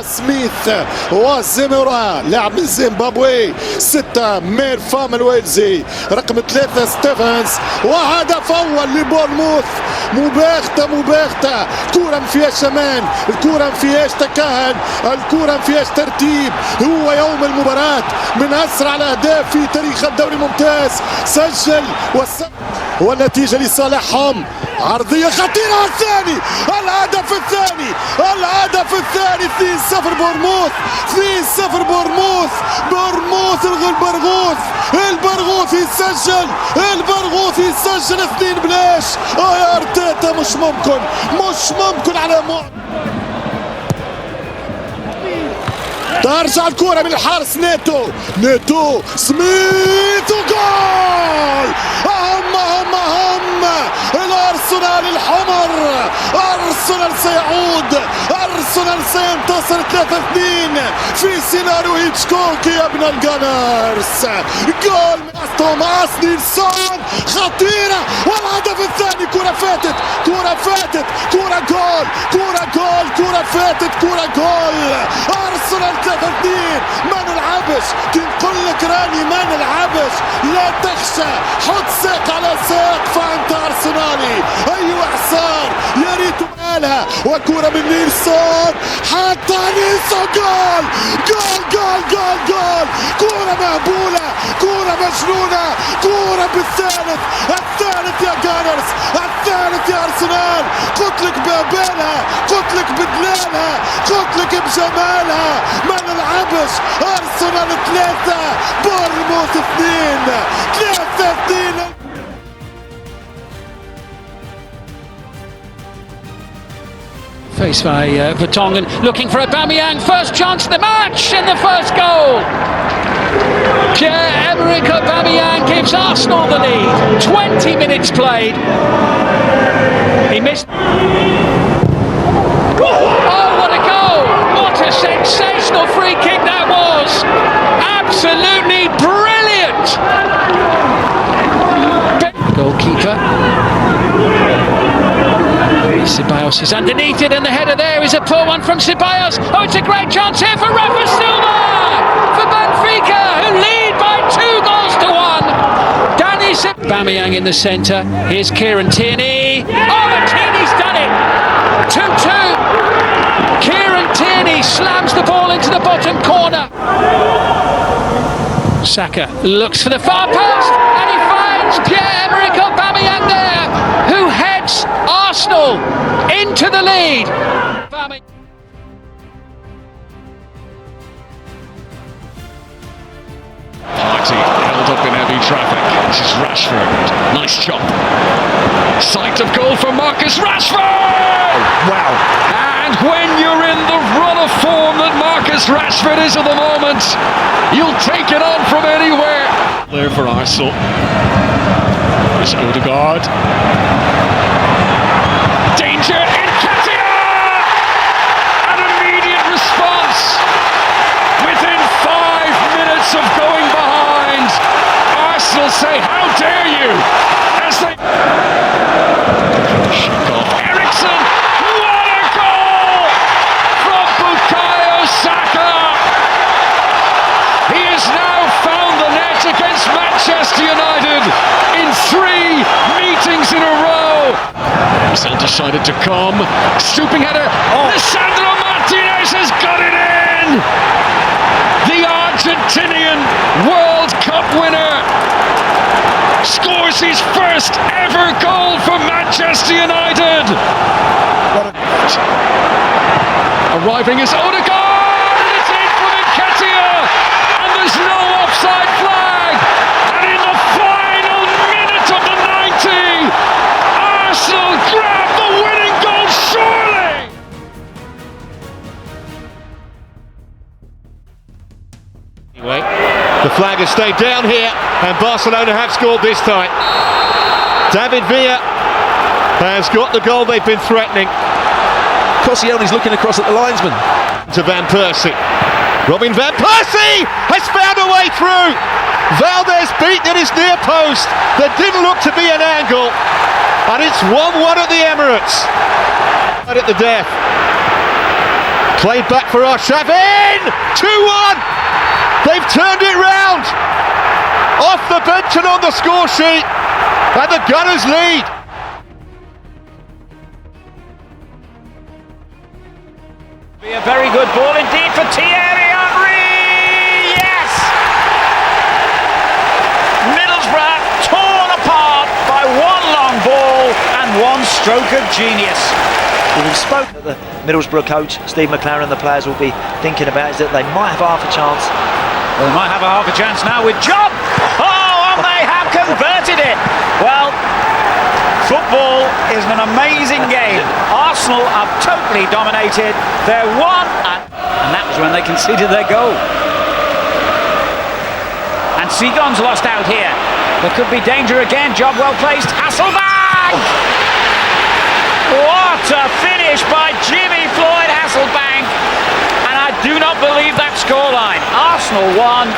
سميث وزيمورا لاعب من زيمبابوي، 6 ميرفام الويلزي، رقم 3 ستيفنز، وهدف اول لبورنموث. مباغته كرة ما فيهاش امان، الكرة ما فيهاش تكهن، الكرة ما فيهاش ترتيب. هو يوم المباراة من اسرع الاهداف في تاريخ الدوري الممتاز، سجل والنتيجة لصالحهم. عرضية خطيرة، الثاني، الهدف الثاني 2-0 بورنموث، 2-0 بورنموث. البرغوث يسجل 2 بلاش. يا ارتيتا مش ممكن على ترجع الكرة من الحارس نيتو سميث وجول. هم الارسنال الحمر، ارسنال سيعود، ارسنال سينتصر 3-2 في سيناريو هيتشكوك يا ابن الجانرز. جول من توماس نيلسون، خطيرة، والهدف الثاني. كرة فاتت، كرة جول. ارسنال 3-2. ما نلعبش، كنقول لك راني ما نلعبش، لا تخشى، حط ساق على ساق، فانت ارسنالي. ايوه حصار، يا ريت مالها، وكرة من نيلسون، حتى نيلسون جول. كرة مهبولة، كرة مجنونة، كرة بالثالث، الثالث يا جانرز، الثالث يا ارسنال. قلت لك بابالها، قلت لك بدلالها، قلت لك بجمالها. ما نلعبش، ارسنال 3 بورنموث 2. 3-2. Faced by Vertonghen, looking for Aubameyang, first chance of the match and the first goal. Pierre-Emerick Aubameyang gives Arsenal the lead. 20 minutes played. He missed. Oh, what a goal! What a sensational free kick that was! Absolutely brilliant! Goalkeeper. Ceballos is underneath it, and the header there is a poor one from Ceballos. Oh, it's a great chance here for Rafa Silva for Benfica, who lead by 2-1. Aubameyang in the centre. Here's Kieran Tierney. Oh, and Tierney's done it. 2-2. Kieran Tierney slams the ball into the bottom corner. Saka looks for the far post, and he finds Pierre-Emerick Aubameyang there, who heads Arsenal into the lead. Party held up in heavy traffic. This is Rashford. Nice chop. Sight of goal for Marcus Rashford! Wow. And when you're in the run of form that Marcus Rashford is at the moment, you'll take it on from anywhere. There for Arsenal. There's Odegaard. Danger in Ketia! An immediate response within 5 minutes of going behind. Arsenal say, how dare you? As they shake off Eriksen. What a goal from Bukayo Saka! He has now found the net against Manchester United in 3 meetings in a row. Marcel decided to come, stooping header. Lisandro Martinez has got it in. The Argentinian World Cup winner scores his first ever goal for Manchester United. Arriving is Odegaard, and it's in from Nketiah, and there's no offside flag. And in the final minute of the 90, Arsenal grab the winning goal, surely! Anyway, the flag has stayed down here, and Barcelona have scored this time. David Villa has got the goal they've been threatening. Koscielny's looking across at the linesman. To Van Persie. Robin Van Persie has found a way through. Valdez beaten at his near post. There didn't look to be an angle. And it's 1-1 at the Emirates. Right at the death. Played back for Arshavin! 2-1! They've turned it round! Off the bench and on the score sheet, and the Gunners lead. Be a very good ball indeed for Thierry Henry. Yes! Middlesbrough torn apart by one long ball and one stroke of genius. We've spoken. The Middlesbrough coach, Steve McLaren, and the players will be thinking about is that they might have half a chance. Well, they might have a half a chance now with John. Oh, and they have converted it. Well, football is an amazing game. Arsenal have totally dominated. They're one, and that was when they conceded their goal. And Seagon's lost out here. There could be danger again. Job well placed. Hasselbank! What a finish by Jimmy Floyd Hasselbank. And I do not believe that scoreline. Arsenal won.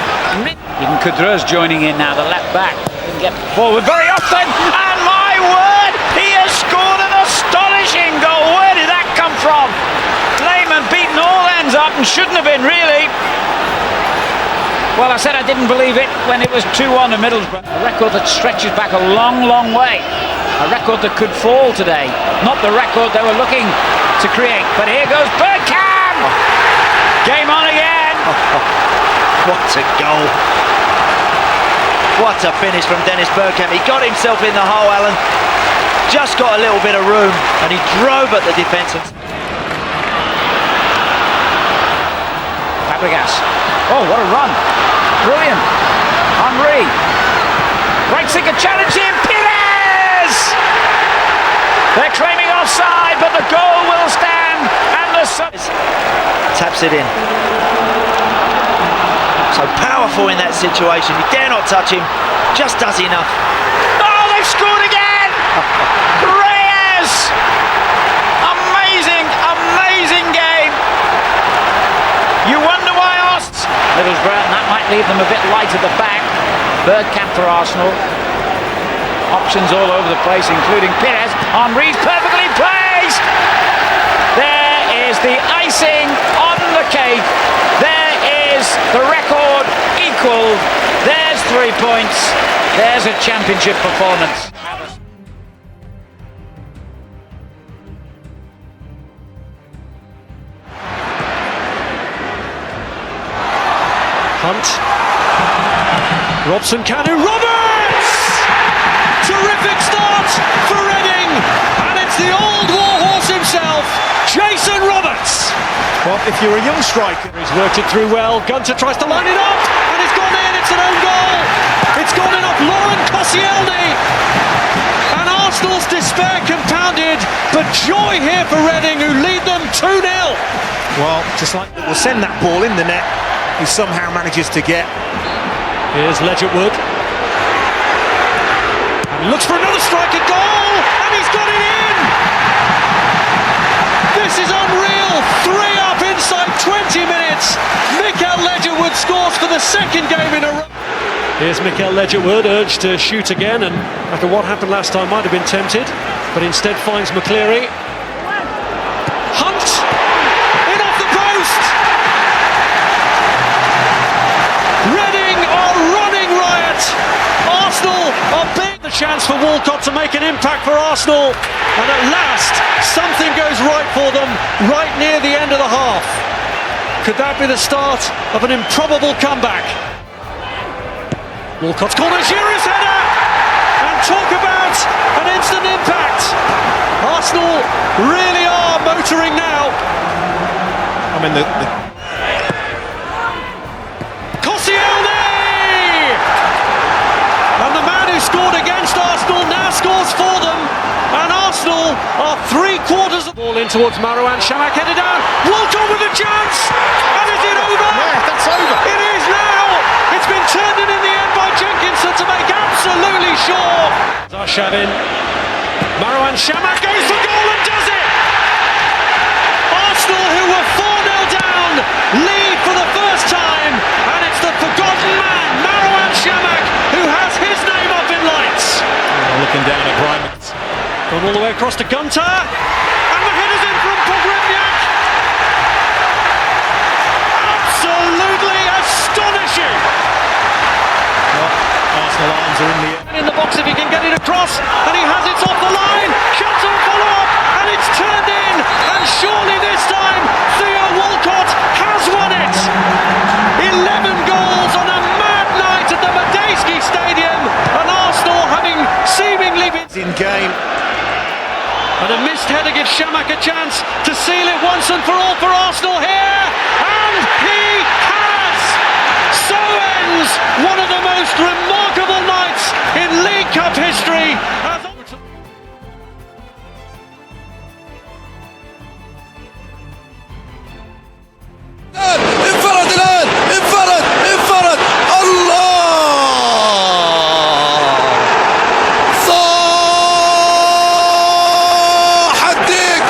Even Kudr's joining in now, the left back. Didn't get forward very often. And my word, he has scored an astonishing goal. Where did that come from? Lehmann beaten all ends up and shouldn't have been, really. Well, I said I didn't believe it when it was 2-1 to Middlesbrough. A record that stretches back a long, long way. A record that could fall today. Not the record they were looking to create. But here goes Bergkamp! Game on again! What a goal. What a finish from Dennis Bergkamp. He got himself in the hole, Alan. Just got a little bit of room and he drove at the defence. Fabregas. Oh, what a run. Brilliant. Henry. Right seeker challenge him. Pires! They're claiming offside, but the goal will stand. And the taps it in. So powerful in that situation. You dare not touch him. Just does enough. Oh, they've scored again! Reyes! Amazing, amazing game. You wonder why Aston. Middlesbrough, and that might leave them a bit light at the back. Bergkamp for Arsenal. Options all over the place, including Pires. Henry's perfectly placed. There is the icing on the cake. There is the record equalled. There's 3 points. There's a championship performance. Hunt. Robson Canu. Roberts! Terrific start for Reading. And it's the old warhorse himself, Jason Roberts. Well, if you're a young striker, he's worked it through well. Gunter tries to line it up, and it's gone in. It's an own goal. It's gone in off Lauren Koscielny. And Arsenal's despair compounded, but joy here for Reading, who lead them 2-0. Well, just like we'll send that ball in the net, he somehow manages to get. Here's Ledgerwood. And he looks for another striker goal, and he's got it in. This is unreal. 3 up inside 20 minutes. Mikel Ledgerwood scores for the second game in a row. Here's Mikel Ledgerwood, urged to shoot again, and after what happened last time might have been tempted, but instead finds McCleary. Hunt in off the post. Reading are running riot. Arsenal are big. The chance for Walcott to make an impact for Arsenal, and at last something goes right for them right near the end of the half. Could that be the start of an improbable comeback? Walcott's corner, Giroud's header, and talk about an instant impact. Arsenal really are motoring now. I mean, Koscielny! And the man who scored against Arsenal now scores for them. And Arsenal are 3/4 of the ball in towards Marouane Chamakh, headed down. Walcott with a chance! And is it over? yeah, that's over. It is now! It's been turned in the end by Jenkinson to make absolutely sure. Zarshavin. Marouane Chamakh goes for goal and does it! Arsenal, who were 4-0 down, lead for the first time. And it's the forgotten man, Marouane Chamakh, who has his name up in lights. Looking down at Brian. Gone all the way across to Gunter. And the header's in from Pogrebniak. Arsenal arms are in the air. In the box if he can get it across, and he has it off the line. Shots on follow-up, and it's turned in. And surely this time, Theo Walcott has won it. 11 goals on a mad night at the Medeski Stadium, and Arsenal having seemingly been In game. And a missed header gives Shamak a chance to seal it once and for all for Arsenal here. And he has! So ends one of the most remarkable nights in League Cup history. انفرد الآن انفرد الله صاح الديك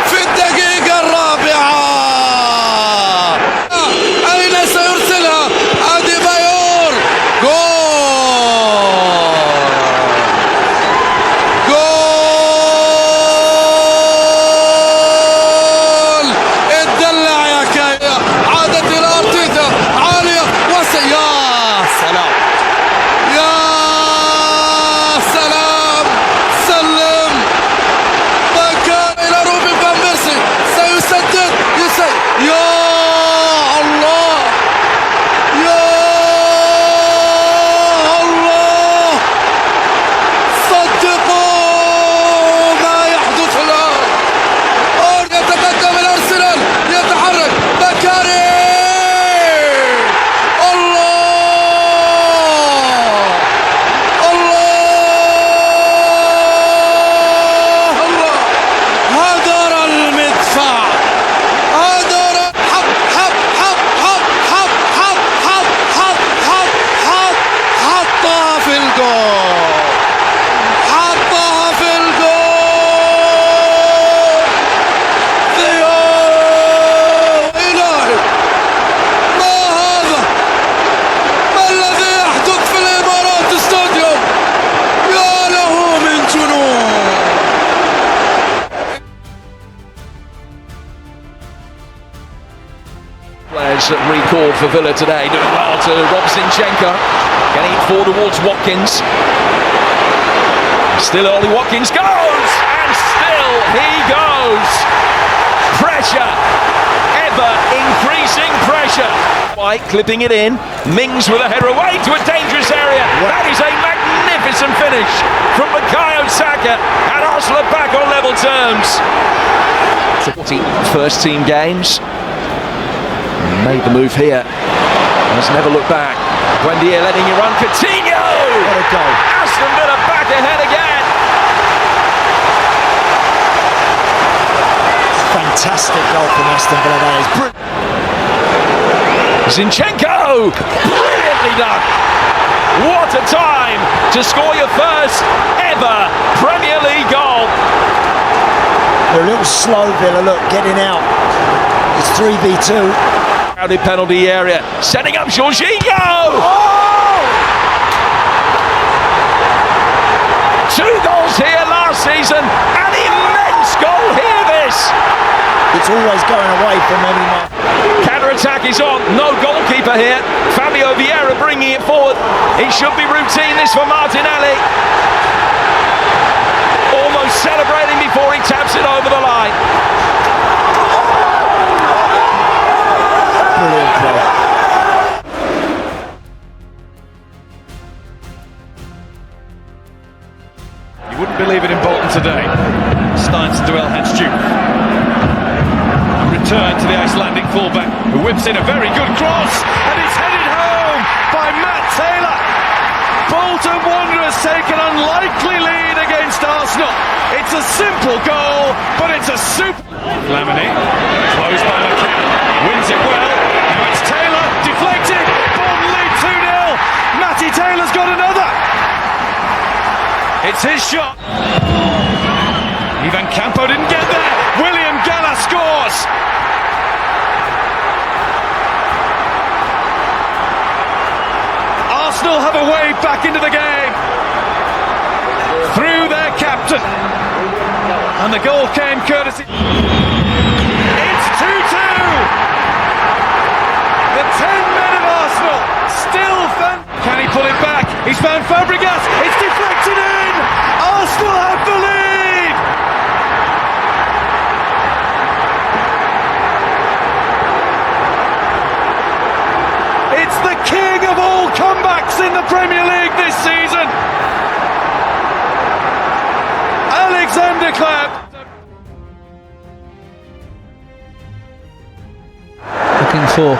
في الدقيقة الرابعة أين سيرسلها أديبايور جول اتدلع يا كايا عادت إلى أرتيتا عالية يا سلام يا سلام سلم مكان إلى روبن فان بيرسي سيسدد يا الله يا الله صدقوا ما يحدث الآن يتقدم الأرسنال يتحرك بكاري الله هدر المدفع هدر حطها في الجول حطها في الجول ثيو إلهي ما هذا ما الذي يحدث في الإمارات ستاديوم يا له من جنون Players recalled for Villa today, doing well to Robzinchenko, getting it forward towards Watkins. Still Ollie Watkins goes, and still he goes. Pressure, ever increasing pressure. White clipping it in, Mings with a header away to a dangerous area. That is a magnificent finish from Bukayo Saka, and Arsenal are back on level terms. 40 first team games. Made the move here. Has never looked back. Buendia letting you run. Coutinho! What a goal. Aston Villa back ahead again. Fantastic goal from Aston Villa. That is brilliant. Zinchenko! Brilliantly done. What a time to score your first ever Premier League goal. They're a little slow, Villa. Look, getting out. It's 3v2. Crowded penalty area, setting up Jorginho! Oh! 2 goals here last season, an immense goal here this! It's always going away from any man. Counter-attack is on, no goalkeeper here. Fabio Vieira bringing it forward. It should be routine this for Martinelli. Almost celebrating before he taps it over the line. Brilliant play. You wouldn't believe it in Bolton today. Steins to El Hadji. Return to the Icelandic fullback, who whips in a very good cross, and it's headed home by Matt Taylor. Bolton Wanderers take an unlikely lead against Arsenal. It's a simple goal, but it's a super... Lamini, closed by McKenna, wins it well. Now it's Taylor, deflected. Bolton lead 2-0. Matty Taylor's got another. It's his shot. Ivan Campo didn't get there. William Gala scores. Arsenal have a way back into the game through their captain, and the goal came courtesy. It's 2-2. The 10 men of Arsenal still can he he pull it back? He's found Fabregas. It's deflected in. Arsenal have the lead. It's the king of all comebacks in the Premier League this season. Alexander Clapp. Looking for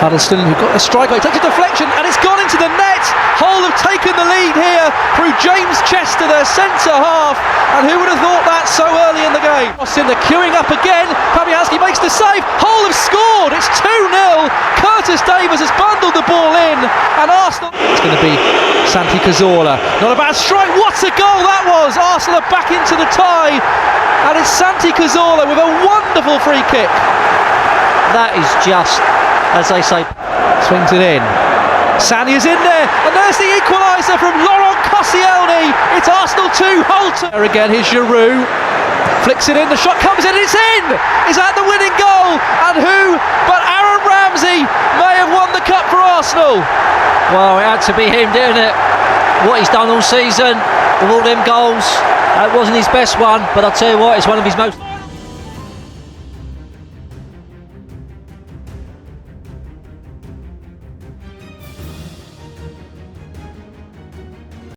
Huddleston, who got a strike. He takes a deflection and it's gone into the net. Hull have taken the lead here through James Chester, their centre half. And who would have thought that so early in the game? Austin, they're queuing up again. Fabianski makes the save. Hull have scored. It's 2-0. Curtis Davies has bundled the ball in. And Arsenal... It's going to be Santi Cazorla. Not a bad strike. What a goal that was. Arsenal are back into the tie. And it's Santi Cazorla with a wonderful free kick. That is just, as they say, swings it in. Sani is in there, and there's the equaliser from Laurent Koscielny. It's Arsenal 2, Hull 2. There again, here's Giroud. Flicks it in, the shot comes in, it's in! Is that the winning goal? And who but Aaron Ramsey may have won the cup for Arsenal? well, it had to be him, didn't it? What he's done all season, with all them goals. It wasn't his best one, but I'll tell you what, it's one of his most...